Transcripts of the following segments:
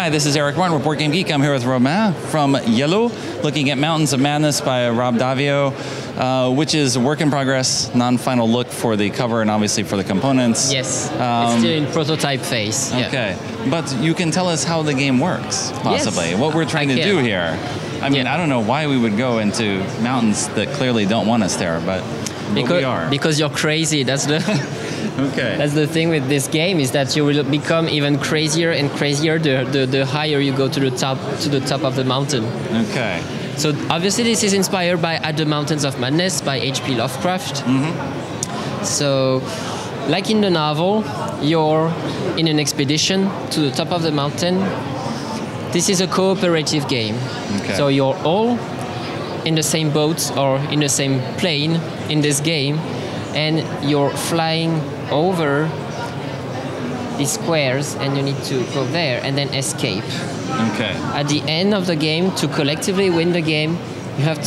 Hi, this is Eric Martin with Board Game Geek. I'm here with Romain from Yellow, looking at Mountains of Madness by Rob Davio, which is a work in progress, non-final look for the cover and obviously for the components. Yes, it's still in prototype phase. Okay, but you can tell us how the game works, possibly, what we're trying to do here. I mean, I don't know why we would go into mountains that clearly don't want us there, but we are. Because you're crazy, that's the... Okay. That's the thing with this game, is that you will become even crazier and crazier the higher you go to the top of the mountain. Okay. So obviously this is inspired by At the Mountains of Madness by H.P. Lovecraft. Mm-hmm. So, like in the novel, you're in an expedition to the top of the mountain. This is a cooperative game. Okay. So you're all in the same boat or in the same plane in this game, and you're flying over these squares, and you need to go there and then escape. Okay. At the end of the game, to collectively win the game, you have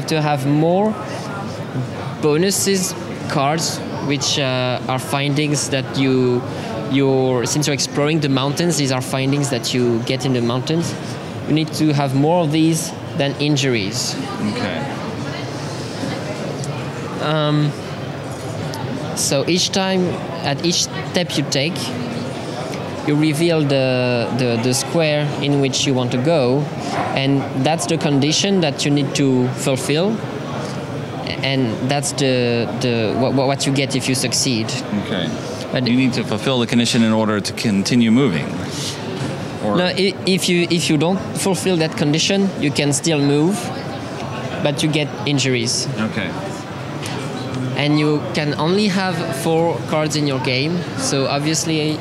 to have more bonuses cards, which are findings that since you're exploring the mountains, these are findings that you get in the mountains. You need to have more of these than injuries. Okay. So each time, at each step you take, you reveal the square in which you want to go, and that's the condition that you need to fulfill, and that's what you get if you succeed. Okay. But you need to fulfill the condition in order to continue moving. Or no, if you don't fulfill that condition, you can still move, but you get injuries. Okay. And you can only have 4 cards in your game. So obviously,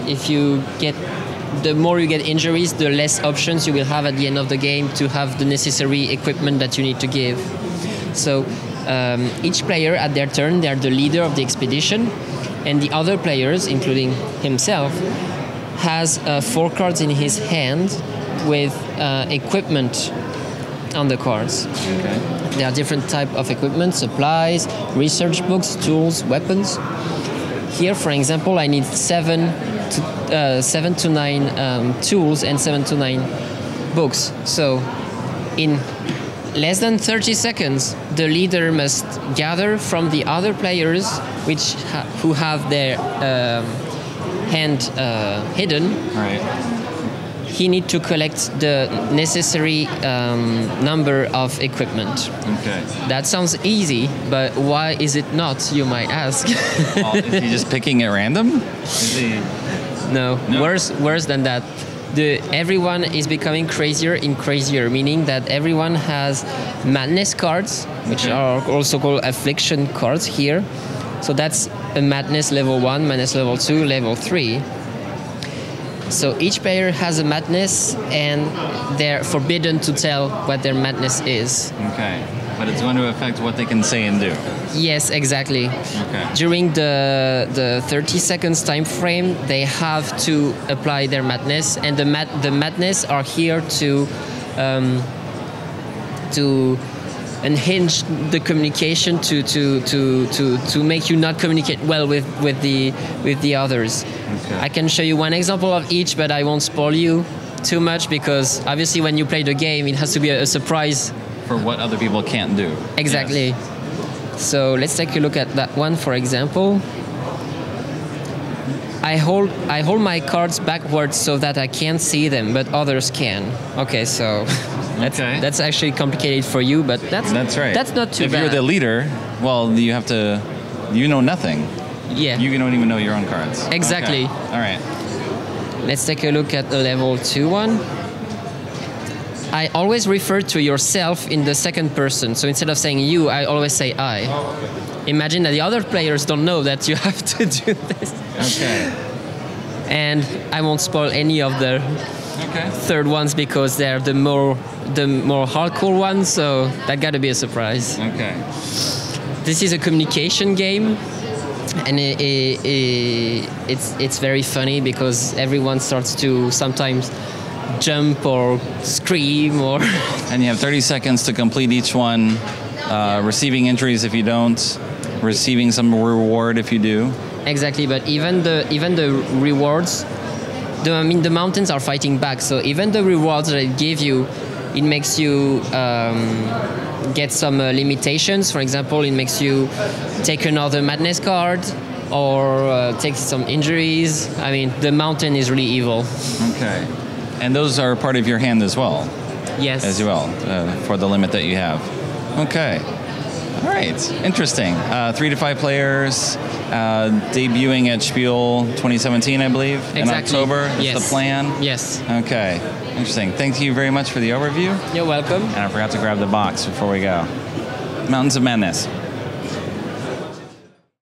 the more you get injuries, the less options you will have at the end of the game to have the necessary equipment that you need to give. So each player at their turn, they are the leader of the expedition, and the other players, including himself, has 4 cards in his hand with equipment on the cards. Okay. There are different types of equipment: supplies, research books, tools, weapons. Here, for example, I need 7 to 9 tools and 7 to 9 books. So, in less than 30 seconds, the leader must gather from the other players, who have their hand hidden. Right. He needs to collect the necessary number of equipment. Okay. That sounds easy, but why is it not, you might ask? Well, is he just picking at random? No, worse than that. Everyone is becoming crazier and crazier, meaning that everyone has madness cards, which are also called affliction cards here. So that's a madness level 1, madness level 2, level 3. So each player has a madness, and they're forbidden to tell what their madness is. Okay, but it's going to affect what they can say and do. Yes, exactly. Okay. During the 30 seconds time frame, they have to apply their madness, and the madness are here to unhinge the communication to make you not communicate well with the others. Okay. I can show you one example of each, but I won't spoil you too much, because obviously when you play the game, it has to be a surprise for what other people can't do. Exactly. Yes. So let's take a look at that one, for example. I hold my cards backwards so that I can't see them, but others can. Okay, so that's actually complicated for you, but that's right. That's not too bad. If you're the leader, well, you know nothing. Yeah. You don't even know your own cards. Exactly. Okay. All right. Let's take a look at the level 2 one. I always refer to yourself in the second person. So instead of saying you, I always say I. Imagine that the other players don't know that you have to do this. Okay. And I won't spoil any of the third ones, because they're the more hardcore ones, so that gotta be a surprise. Okay. This is a communication game, and it's very funny because everyone starts to sometimes jump or scream or... And you have 30 seconds to complete each one, receiving entries if you don't, receiving some reward if you do. Exactly, but even the rewards the mountains are fighting back. So even the rewards that it gives you, it makes you get some limitations. For example, it makes you take another madness card or take some injuries. I mean, the mountain is really evil. Okay. And those are part of your hand as well? Yes. As well, for the limit that you have. Okay. All right. Interesting. 3 to 5 players, debuting at Spiel 2017, I believe, exactly. in October. That's yes. the plan? Yes. Okay. Interesting. Thank you very much for the overview. You're welcome. And I forgot to grab the box before we go. Mountains of Madness.